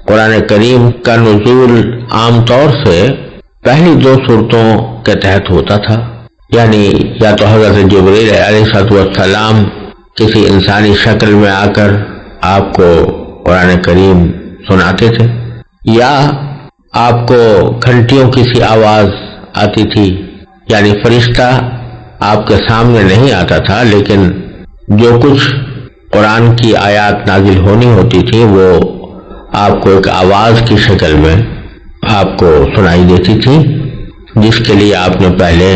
قرآن کریم کا نزول عام طور سے پہلی 2 صورتوں کے تحت ہوتا تھا، یعنی یا تو حضرت جبریل علیہ السلام کسی انسانی شکل میں آ کر آپ کو قرآن کریم سناتے تھے، یا آپ کو گھنٹیوں کی سی آواز آتی تھی، یعنی فرشتہ آپ کے سامنے نہیں آتا تھا، لیکن جو کچھ قرآن کی آیات نازل ہونی ہوتی تھی وہ آپ کو ایک آواز کی شکل میں آپ کو سنائی دیتی تھی، جس کے لیے آپ نے پہلے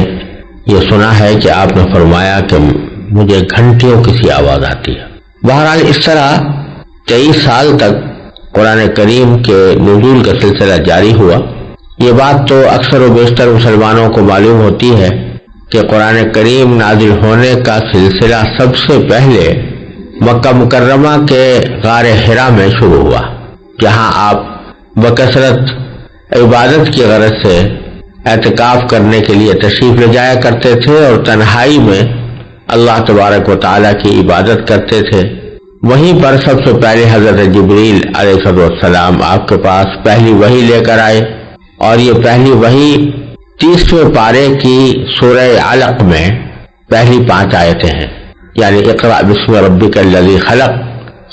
یہ سنا ہے کہ آپ نے فرمایا کہ مجھے گھنٹیوں کی سی آواز آتی ہے۔ بہرحال اس طرح 23 سال تک قرآن کریم کے نزول کا سلسلہ جاری ہوا۔ یہ بات تو اکثر و بیشتر مسلمانوں کو معلوم ہوتی ہے کہ قرآن کریم نازل ہونے کا سلسلہ سب سے پہلے مکہ مکرمہ کے غار حرا میں شروع ہوا، جہاں آپ بکثرت عبادت کی غرض سے اعتکاف کرنے کے لیے تشریف لے جایا کرتے تھے اور تنہائی میں اللہ تبارک و تعالیٰ کی عبادت کرتے تھے۔ وہیں پر سب سے پہلے حضرت جبریل علیہ السلام آپ کے پاس پہلی وحی لے کر آئے، اور یہ پہلی وحی 30ویں پارے کی سورہ علق میں پہلی 5 آیتیں ہیں، یعنی اقرأ بسم ربک الذی خلق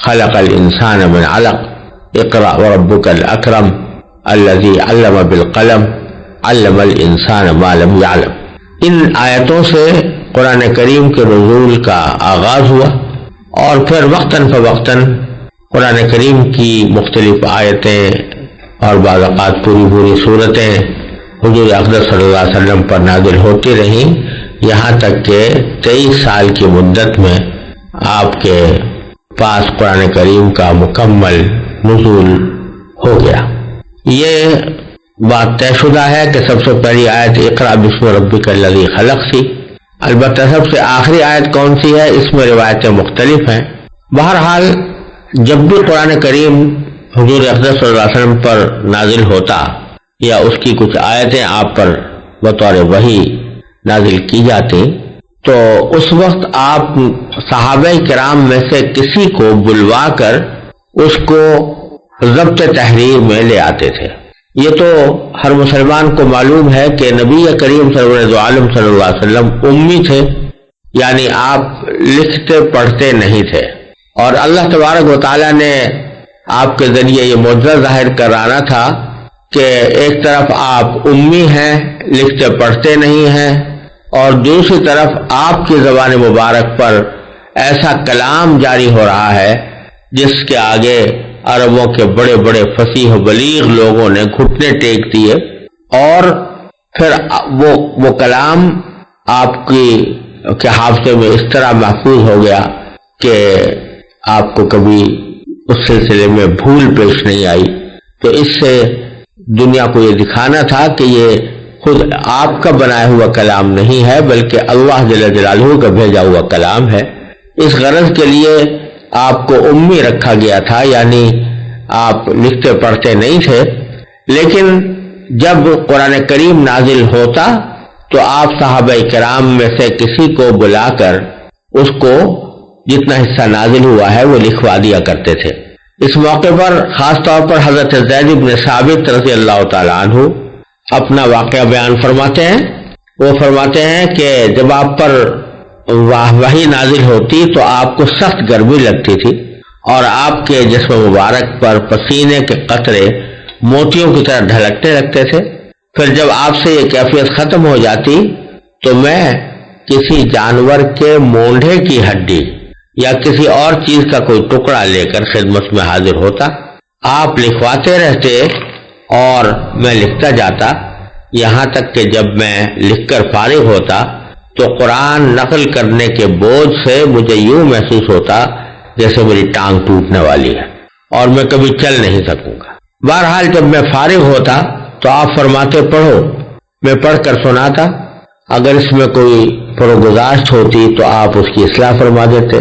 خلق الانسان من علق اقرأ وربک الاکرم الذی علم بالقلم علم الانسان ما لم یعلم۔ ان آیتوں سے قرآن کریم کے نزول کا آغاز ہوا، اور پھر وقتاً فوقتاً قرآن کریم کی مختلف آیتیں اور بعض اوقات پوری صورتیں حضور اقدس صلی اللہ علیہ وسلم پر نازل ہوتی رہیں، یہاں تک کہ 23 سال کی مدت میں آپ کے پاس قرآن کریم کا مکمل نزول ہو گیا۔ یہ بات طے شدہ ہے کہ سب سے پہلی آیت اقرأ بسم ربک الذی خلق سی، البتہ سب سے آخری آیت کون سی ہے اس میں روایتیں مختلف ہیں۔ بہرحال جب بھی قرآن کریم حضور اقدس صلی اللہ علیہ وسلم پر نازل ہوتا یا اس کی کچھ آیتیں آپ پر بطور وحی نازل کی جاتی تو اس وقت آپ صحابہ کرام میں سے کسی کو بلوا کر اس کو ضبط تحریر میں لے آتے تھے۔ یہ تو ہر مسلمان کو معلوم ہے کہ نبی کریم صلی اللہ علیہ وسلم امی تھے، یعنی آپ لکھتے پڑھتے نہیں تھے، اور اللہ تبارک و تعالیٰ نے آپ کے ذریعے یہ معجزہ ظاہر کرانا تھا کہ ایک طرف آپ امی ہیں، لکھتے پڑھتے نہیں ہیں، اور دوسری طرف آپ کی زبان مبارک پر ایسا کلام جاری ہو رہا ہے جس کے آگے عربوں کے بڑے بڑے فصیح و بلیغ لوگوں نے گھٹنے ٹیک دیے، اور پھر وہ کلام آپ کے حافظے میں اس طرح محفوظ ہو گیا کہ آپ کو کبھی اس سلسلے میں بھول پیش نہیں آئی۔ تو اس سے دنیا کو یہ دکھانا تھا کہ یہ خود آپ کا بنایا ہوا کلام نہیں ہے بلکہ اللہ جل جلالہ کا بھیجا ہوا کلام ہے۔ اس غرض کے لیے آپ کو امی رکھا گیا تھا، یعنی آپ لکھتے پڑھتے نہیں تھے، لیکن جب قرآن کریم نازل ہوتا تو آپ صحابہ کرام میں سے کسی کو بلا کر اس کو جتنا حصہ نازل ہوا ہے وہ لکھوا دیا کرتے تھے۔ اس موقع پر خاص طور پر حضرت زید بن ثابت رضی اللہ تعالیٰ عنہ اپنا واقعہ بیان فرماتے ہیں۔ وہ فرماتے ہیں کہ جب آپ پر وحی نازل ہوتی تو آپ کو سخت گرمی لگتی تھی، اور آپ کے جسم مبارک پر پسینے کے قطرے موتیوں کی طرح ڈھلکنے لگتے تھے۔ پھر جب آپ سے یہ کیفیت ختم ہو جاتی تو میں کسی جانور کے مونڈھے کی ہڈی یا کسی اور چیز کا کوئی ٹکڑا لے کر خدمت میں حاضر ہوتا، آپ لکھواتے رہتے اور میں لکھتا جاتا، یہاں تک کہ جب میں لکھ کر فارغ ہوتا تو قرآن نقل کرنے کے بوجھ سے مجھے یوں محسوس ہوتا جیسے میری ٹانگ ٹوٹنے والی ہے اور میں کبھی چل نہیں سکوں گا۔ بہرحال جب میں فارغ ہوتا تو آپ فرماتے پڑھو، میں پڑھ کر سناتا، اگر اس میں کوئی فروگزاشت ہوتی تو آپ اس کی اصلاح فرما دیتے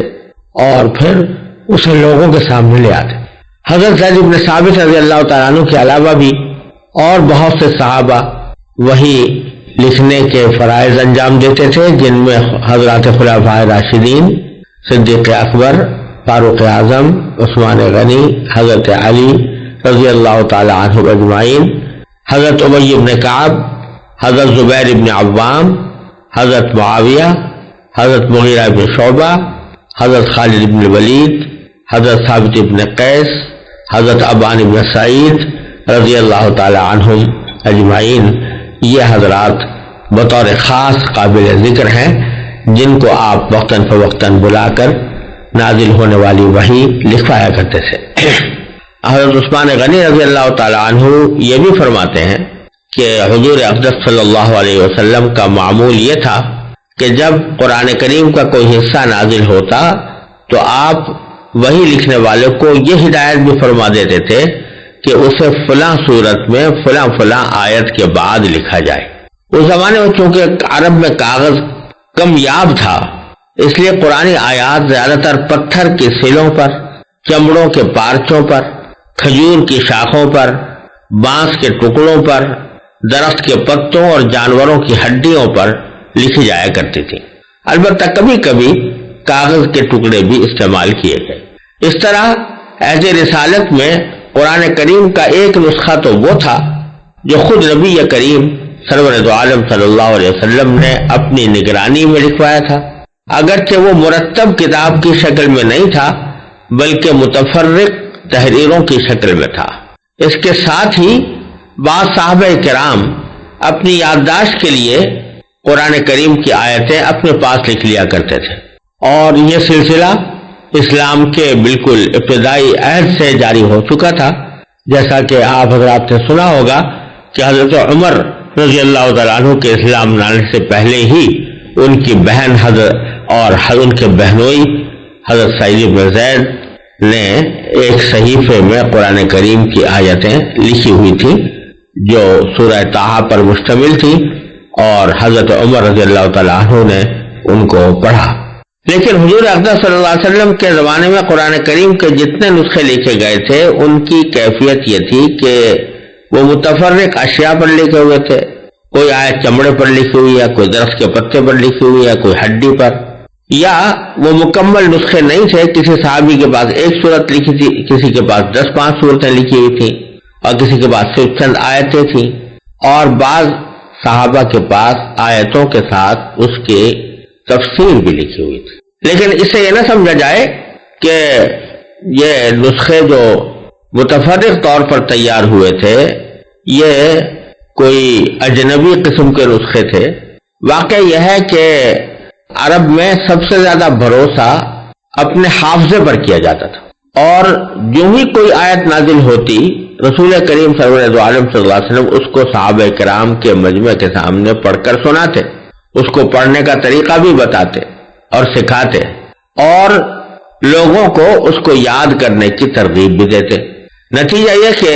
اور پھر اسے لوگوں کے سامنے لے آتے۔ حضرت زید بن ثابت رضی اللہ تعالیٰ عنہ کے علاوہ بھی اور بہت سے صحابہ وہی لکھنے کے فرائض انجام دیتے تھے، جن میں حضرات خلفائے راشدین، صدیق اکبر، فاروق اعظم، عثمان غنی، حضرت علی رضی اللہ تعالی عنہ اجمعین، حضرت ابی بن کعب، حضرت زبیر بن عوام، حضرت معاویہ، حضرت مغیرہ بن شعبہ، حضرت خالد بن ولید، حضرت ثابت بن قیس، حضرت ابان بن سعید رضی اللہ تعالی عنہم اجمعین، یہ حضرات بطور خاص قابل ذکر ہیں جن کو آپ وقتاً فوقتاً بلا کر نازل ہونے والی وحی لکھوایا کرتے تھے۔ حضرت عثمان غنی رضی اللہ تعالی عنہ یہ بھی فرماتے ہیں کہ حضور اقدس صلی اللہ علیہ وسلم کا معمول یہ تھا کہ جب قرآن کریم کا کوئی حصہ نازل ہوتا تو آپ وہی لکھنے والے کو یہ ہدایت بھی فرما دیتے تھے کہ اسے فلاں صورت میں فلاں فلاں آیت کے بعد لکھا جائے۔ اس زمانے میں چونکہ عرب میں کاغذ کم یاب تھا، اس لیے قرآنی آیات زیادہ تر پتھر کی سلوں پر، چمڑوں کے پارچوں پر، کھجور کی شاخوں پر، بانس کے ٹکڑوں پر، درخت کے پتوں اور جانوروں کی ہڈیوں پر لکھی جایا کرتی تھی۔ البتہ کبھی کبھی کاغذ کے ٹکڑے بھی استعمال کیے گئے۔ اس طرح عہد رسالت میں قرآن کریم کا ایک نسخہ تو وہ تھا جو خود نبی کریم سرور دو عالم صلی اللہ علیہ وسلم نے اپنی نگرانی میں لکھوایا تھا، اگرچہ وہ مرتب کتاب کی شکل میں نہیں تھا بلکہ متفرق تحریروں کی شکل میں تھا۔ اس کے ساتھ ہی بعض صحابہ کرام اپنی یادداشت کے لیے قرآن کریم کی آیتیں اپنے پاس لکھ لیا کرتے تھے، اور یہ سلسلہ اسلام کے بالکل ابتدائی عہد سے جاری ہو چکا تھا۔ جیسا کہ آپ حضرات نے سنا ہوگا کہ حضرت عمر رضی اللہ تعالیٰ عنہ کے اسلام لانے سے پہلے ہی ان کی بہن حضرت اور ان کے بہنوئی حضرت سعید بن زید نے ایک صحیفے میں قرآن کریم کی آیتیں لکھی ہوئی تھی جو سورہ طٰہٰ پر مشتمل تھی، اور حضرت عمر رضی اللہ تعالیٰ عنہ نے ان کو پڑھا۔ لیکن حضور اقدس صلی اللہ علیہ وسلم کے زمانے میں قرآن کریم کے جتنے نسخے لکھے گئے تھے ان کی کیفیت یہ تھی کہ وہ متفرق اشیاء پر لکھے ہوئے تھے۔ کوئی آیت چمڑے پر لکھی ہوئی ہے، کوئی درخت کے پتے پر لکھی ہوئی ہے، کوئی ہڈی پر، یا وہ مکمل نسخے نہیں تھے۔ کسی صحابی کے پاس ایک صورت لکھی تھی، کسی کے پاس 10-5 صورتیں لکھی ہوئی تھیں، اور کسی کے پاس صرف چند آیتیں تھیں، اور بعض صحابہ کے پاس آیتوں کے ساتھ اس کی تفسیر بھی لکھی ہوئی تھی۔ لیکن اس سے یہ نہ سمجھا جائے کہ یہ نسخے جو متفرق طور پر تیار ہوئے تھے یہ کوئی اجنبی قسم کے نسخے تھے۔ واقع یہ ہے کہ عرب میں سب سے زیادہ بھروسہ اپنے حافظے پر کیا جاتا تھا، اور جو ہی کوئی آیت نازل ہوتی رسول کریم سرور دو عالم صلی اللہ علیہ وسلم اس کو صحابہ کرام کے مجمع کے سامنے پڑھ کر سناتے، اس کو پڑھنے کا طریقہ بھی بتاتے اور سکھاتے، اور لوگوں کو اس کو یاد کرنے کی ترغیب بھی دیتے۔ نتیجہ یہ کہ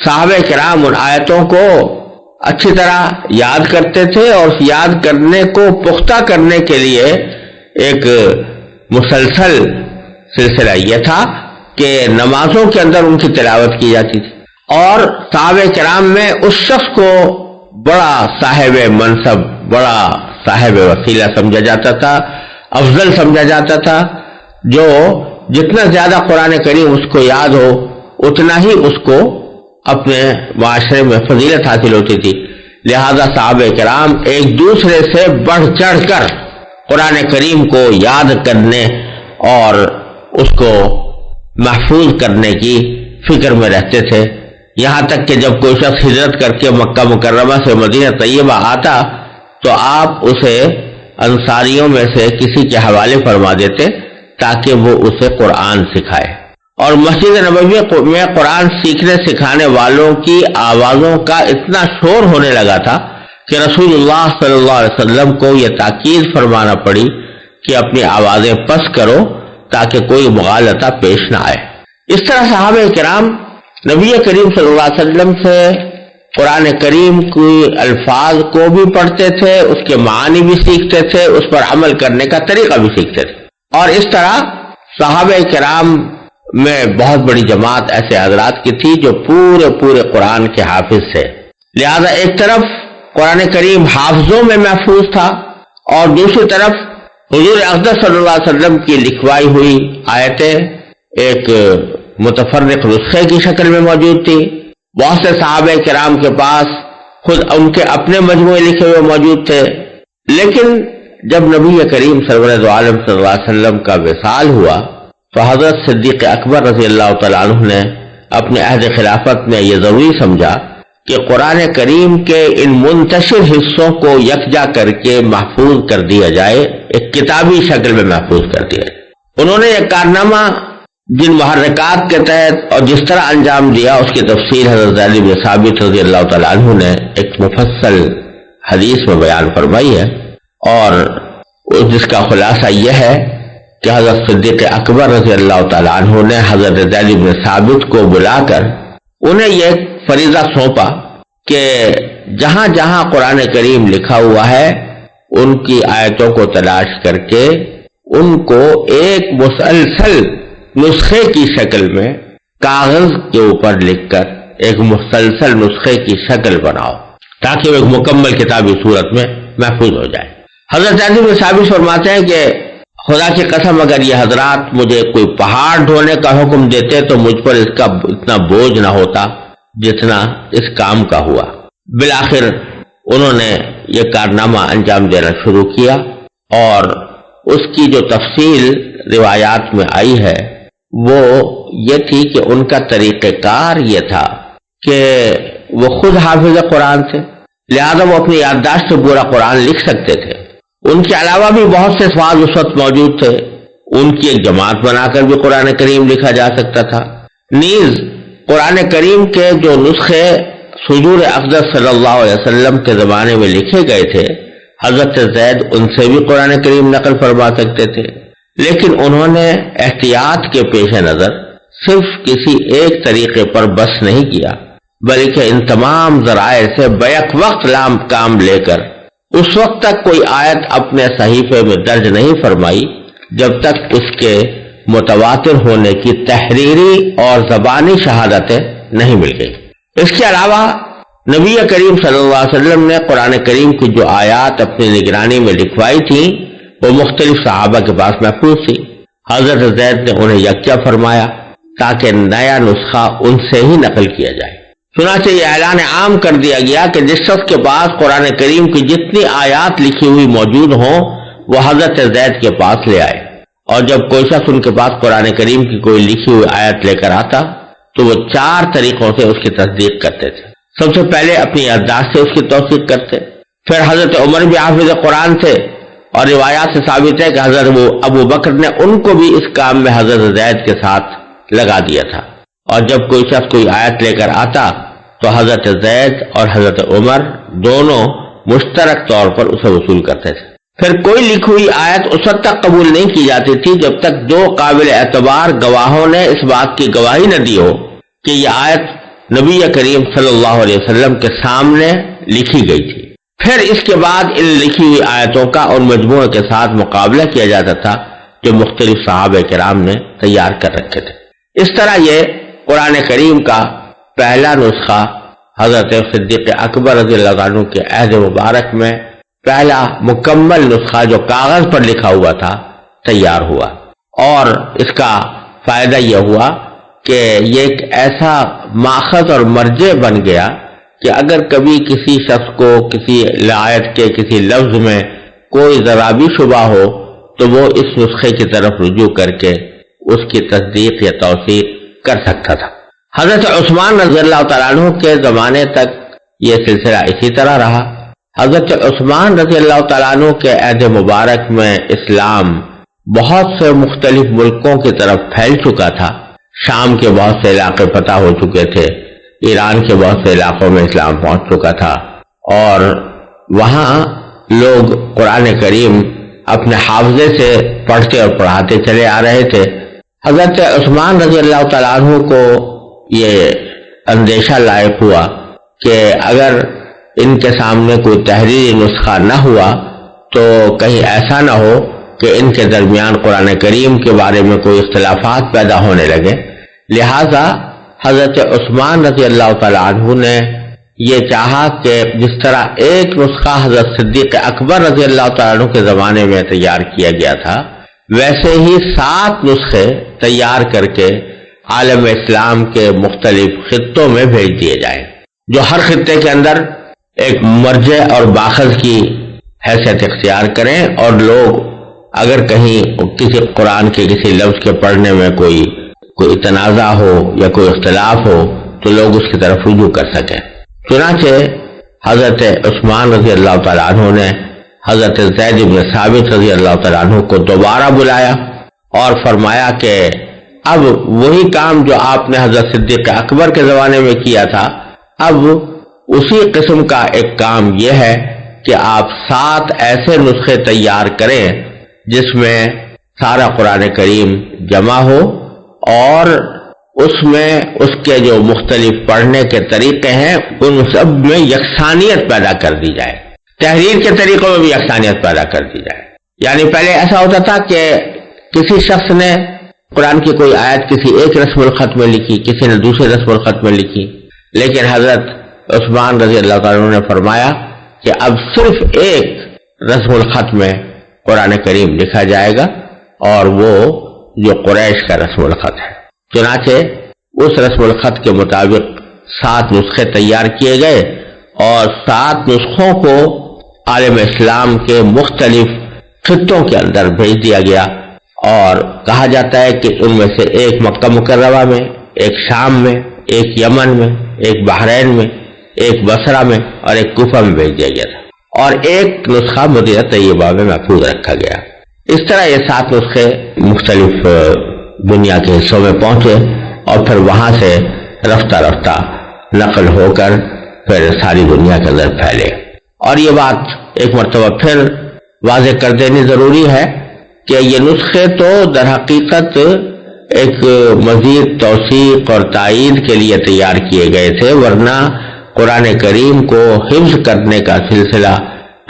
صحابہ کرام ان آیتوں کو اچھی طرح یاد کرتے تھے، اور یاد کرنے کو پختہ کرنے کے لیے ایک مسلسل سلسلہ یہ تھا کہ نمازوں کے اندر ان کی تلاوت کی جاتی تھی، اور صحابہ کرام میں اس شخص کو بڑا صاحب منصب، بڑا صاحب وسیلہ سمجھا جاتا تھا، افضل سمجھا جاتا تھا، جو جتنا زیادہ قرآن کریم اس کو یاد ہو اتنا ہی اس کو اپنے معاشرے میں فضیلت حاصل ہوتی تھی۔ لہذا صحابہ کرام ایک دوسرے سے بڑھ چڑھ کر قرآن کریم کو یاد کرنے اور اس کو محفوظ کرنے کی فکر میں رہتے تھے، یہاں تک کہ جب کوئی شخص ہجرت کر کے مکہ مکرمہ سے مدینہ طیبہ آتا تو آپ اسے انصاریوں میں سے کسی کے حوالے فرما دیتے تاکہ وہ اسے قرآن سکھائے، اور مسجد نبوی میں قرآن سیکھنے سکھانے والوں کی آوازوں کا اتنا شور ہونے لگا تھا کہ رسول اللہ صلی اللہ علیہ وسلم کو یہ تاکید فرمانا پڑی کہ اپنی آوازیں پس کرو تاکہ کوئی مغالطہ پیش نہ آئے۔ اس طرح صحابہ کرام نبی کریم صلی اللہ علیہ وسلم سے قرآن کریم کے الفاظ کو بھی پڑھتے تھے، اس کے معنی بھی سیکھتے تھے، اس پر عمل کرنے کا طریقہ بھی سیکھتے تھے، اور اس طرح صحابہ کرام میں بہت بڑی جماعت ایسے حضرات کی تھی جو پورے قرآن کے حافظ تھے۔ لہذا ایک طرف قرآن کریم حافظوں میں محفوظ تھا، اور دوسری طرف حضور اقدس صلی اللہ علیہ وسلم کی لکھوائی ہوئی آیتیں ایک متفرق نسخے کی شکل میں موجود تھی، بہت سے صحابہ کرام کے پاس خود ان کے اپنے مجموعے لکھے ہوئے موجود تھے، لیکن جب نبی کریم سرور عالم صلی اللہ علیہ وسلم کا وصال ہوا تو حضرت صدیق اکبر رضی اللہ تعالیٰ عنہ نے اپنے عہد خلافت میں یہ ضروری سمجھا کہ قرآن کریم کے ان منتشر حصوں کو یکجا کر کے محفوظ کر دیا جائے، ایک کتابی شکل میں محفوظ کر دیا جائے۔ انہوں نے یہ کارنامہ جن محرکات کے تحت اور جس طرح انجام دیا اس کی تفصیل حضرت زید بن ثابت رضی اللہ تعالیٰ عنہ نے ایک مفصل حدیث میں بیان فرمائی ہے، اور جس کا خلاصہ یہ ہے کہ حضرت صدیق اکبر رضی اللہ تعالیٰ عنہ نے حضرت زید بن ثابت کو بلا کر انہیں یہ فریضہ سونپا کہ جہاں جہاں قرآن کریم لکھا ہوا ہے ان کی آیتوں کو تلاش کر کے ان کو ایک مسلسل نسخے کی شکل میں کاغذ کے اوپر لکھ کر ایک مسلسل نسخے کی شکل بناؤ تاکہ وہ ایک مکمل کتابی صورت میں محفوظ ہو جائے۔ حضرت زید بن ثابت فرماتے ہیں کہ خدا کی قسم اگر یہ حضرات مجھے کوئی پہاڑ ڈھونے کا حکم دیتے تو مجھ پر اس کا اتنا بوجھ نہ ہوتا جتنا اس کام کا ہوا۔ بالآخر انہوں نے یہ کارنامہ انجام دینا شروع کیا، اور اس کی جو تفصیل روایات میں آئی ہے وہ یہ تھی کہ ان کا طریقہ کار یہ تھا کہ وہ خود حافظ قرآن تھے، لہذا وہ اپنی یادداشت سے پورا قرآن لکھ سکتے تھے۔ ان کے علاوہ بھی بہت سے افراد اس وقت موجود تھے، ان کی ایک جماعت بنا کر بھی قرآن کریم لکھا جا سکتا تھا۔ نیز قرآن کریم کے جو نسخے حضور اقدس صلی اللہ علیہ وسلم کے زمانے میں لکھے گئے تھے، حضرت زید ان سے بھی قرآن کریم نقل فرما سکتے تھے، لیکن انہوں نے احتیاط کے پیش نظر صرف کسی ایک طریقے پر بس نہیں کیا، بلکہ ان تمام ذرائع سے بیک وقت کام لے کر اس وقت تک کوئی آیت اپنے صحیفے میں درج نہیں فرمائی جب تک اس کے متواتر ہونے کی تحریری اور زبانی شہادتیں نہیں مل گئی۔ اس کے علاوہ نبی کریم صلی اللہ علیہ وسلم نے قرآن کریم کی جو آیات اپنی نگرانی میں لکھوائی تھیں وہ مختلف صحابہ کے پاس محفوظ تھی۔ حضرت زید نے انہیں یکجا فرمایا تاکہ نیا نسخہ ان سے ہی نقل کیا جائے۔ چنانچہ یہ اعلان عام کر دیا گیا کہ جس شخص کے پاس قرآن کریم کی جتنی آیات لکھی ہوئی موجود ہوں وہ حضرت زید کے پاس لے آئے، اور جب کوئی شخص ان کے پاس قرآن کریم کی کوئی لکھی ہوئی آیت لے کر آتا تو وہ 4 طریقوں سے اس کی تصدیق کرتے تھے۔ سب سے پہلے اپنی یادداشت سے اس کی توثیق کرتے، پھر حضرت عمر بھی حافظ قرآن تھے، اور روایات سے ثابت ہے کہ حضرت ابو بکر نے ان کو بھی اس کام میں حضرت زید کے ساتھ لگا دیا تھا، اور جب کوئی شخص کوئی آیت لے کر آتا تو حضرت زید اور حضرت عمر دونوں مشترک طور پر اسے وصول کرتے تھے۔ پھر کوئی لکھی ہوئی آیت اس وقت تک قبول نہیں کی جاتی تھی جب تک 2 قابل اعتبار گواہوں نے اس بات کی گواہی نہ دی ہو کہ یہ آیت نبی کریم صلی اللہ علیہ وسلم کے سامنے لکھی گئی تھی۔ پھر اس کے بعد ان لکھی ہوئی آیتوں کا ان مجموعے کے ساتھ مقابلہ کیا جاتا تھا جو مختلف صحابہ کرام نے تیار کر رکھے تھے۔ اس طرح یہ قرآن کریم کا پہلا نسخہ حضرت صدیق اکبر رضی اللہ عنہ کے عہد مبارک میں پہلا مکمل نسخہ جو کاغذ پر لکھا ہوا تھا تیار ہوا، اور اس کا فائدہ یہ ہوا کہ یہ ایک ایسا ماخذ اور مرجع بن گیا کہ اگر کبھی کسی شخص کو کسی آیت کے کسی لفظ میں کوئی ذرا بھی شبہ ہو تو وہ اس نسخے کی طرف رجوع کر کے اس کی تصدیق یا توثیق کر سکتا تھا۔ حضرت عثمان رضی اللہ تعالیٰ عنہ کے زمانے تک یہ سلسلہ اسی طرح رہا۔ حضرت عثمان رضی اللہ تعالیٰ عنہ کے عہد مبارک میں اسلام بہت سے مختلف ملکوں کی طرف پھیل چکا تھا، شام کے بہت سے علاقے فتح ہو چکے تھے، ایران کے بہت سے علاقوں میں اسلام پہنچ چکا تھا، اور وہاں لوگ قرآن کریم اپنے حافظے سے پڑھتے اور پڑھاتے چلے آ رہے تھے۔ حضرت عثمان رضی اللہ تعالیٰ عنہ کو یہ اندیشہ لاحق ہوا کہ اگر ان کے سامنے کوئی تحریری نسخہ نہ ہوا تو کہیں ایسا نہ ہو کہ ان کے درمیان قرآن کریم کے بارے میں کوئی اختلافات پیدا ہونے لگے، لہذا حضرت عثمان رضی اللہ تعالیٰ عنہ نے یہ چاہا کہ جس طرح ایک نسخہ حضرت صدیق اکبر رضی اللہ تعالیٰ عنہ کے زمانے میں تیار کیا گیا تھا، ویسے ہی 7 نسخے تیار کر کے عالم اسلام کے مختلف خطوں میں بھیج دیے جائیں، جو ہر خطے کے اندر ایک مرجع اور باخذ کی حیثیت اختیار کریں، اور لوگ اگر کہیں کسی قرآن کے کسی لفظ کے پڑھنے میں کوئی تنازع ہو یا کوئی اختلاف ہو تو لوگ اس کی طرف رجوع کر سکیں۔ چنانچہ حضرت عثمان رضی اللہ تعالیٰ عنہ نے حضرت زید بن ثابت رضی اللہ تعالیٰ عنہ کو دوبارہ بلایا اور فرمایا کہ اب وہی کام جو آپ نے حضرت صدیق اکبر کے زمانے میں کیا تھا، اب اسی قسم کا ایک کام یہ ہے کہ آپ 7 ایسے نسخے تیار کریں جس میں سارا قرآن کریم جمع ہو، اور اس میں اس کے جو مختلف پڑھنے کے طریقے ہیں ان سب میں یکسانیت پیدا کر دی جائے، تحریر کے طریقوں میں بھی یکسانیت پیدا کر دی جائے۔ یعنی پہلے ایسا ہوتا تھا کہ کسی شخص نے قرآن کی کوئی آیت کسی ایک رسم الخط میں لکھی، کسی نے دوسرے رسم الخط میں لکھی، لیکن حضرت عثمان رضی اللہ تعالیٰ عنہ نے فرمایا کہ اب صرف ایک رسم الخط میں قرآن کریم لکھا جائے گا، اور وہ جو قریش کا رسم الخط ہے۔ چنانچہ اس رسم الخط کے مطابق 7 نسخے تیار کیے گئے، اور 7 نسخوں کو عالم اسلام کے مختلف خطوں کے اندر بھیج دیا گیا، اور کہا جاتا ہے کہ ان میں سے ایک مکہ مکرمہ میں، ایک شام میں، ایک یمن میں، ایک بحرین میں، ایک بصرہ میں اور ایک کوفہ میں بھیج دیا گیا تھا، اور ایک نسخہ مدینہ طیبہ میں محفوظ رکھا گیا۔ اس طرح یہ 7 نسخے مختلف دنیا کے حصوں میں پہنچے، اور پھر وہاں سے رفتہ رفتہ نقل ہو کر پھر ساری دنیا کے اندر پھیلے۔ اور یہ بات ایک مرتبہ پھر واضح کر دینی ضروری ہے کہ یہ نسخے تو در حقیقت ایک مزید توثیق اور تائید کے لیے تیار کیے گئے تھے، ورنہ قرآن کریم کو حفظ کرنے کا سلسلہ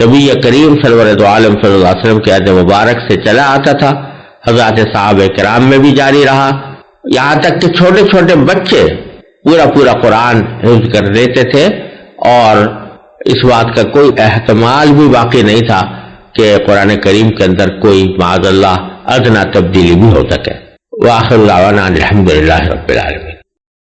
نبی کریم سرورت عالم صلی اللہ علیہ وسلم کے عہد مبارک سے چلا آتا تھا، حضرات صحابہ کرام میں بھی جاری رہا، یہاں تک کہ چھوٹے چھوٹے بچے پورا قرآن حفظ کر لیتے تھے، اور اس بات کا کوئی احتمال بھی باقی نہیں تھا کہ قرآن کریم کے اندر کوئی معاذ اللہ ادنیٰ تبدیلی بھی ہو سکے۔ وآخر دعوانا الحمدللہ رب العالمین۔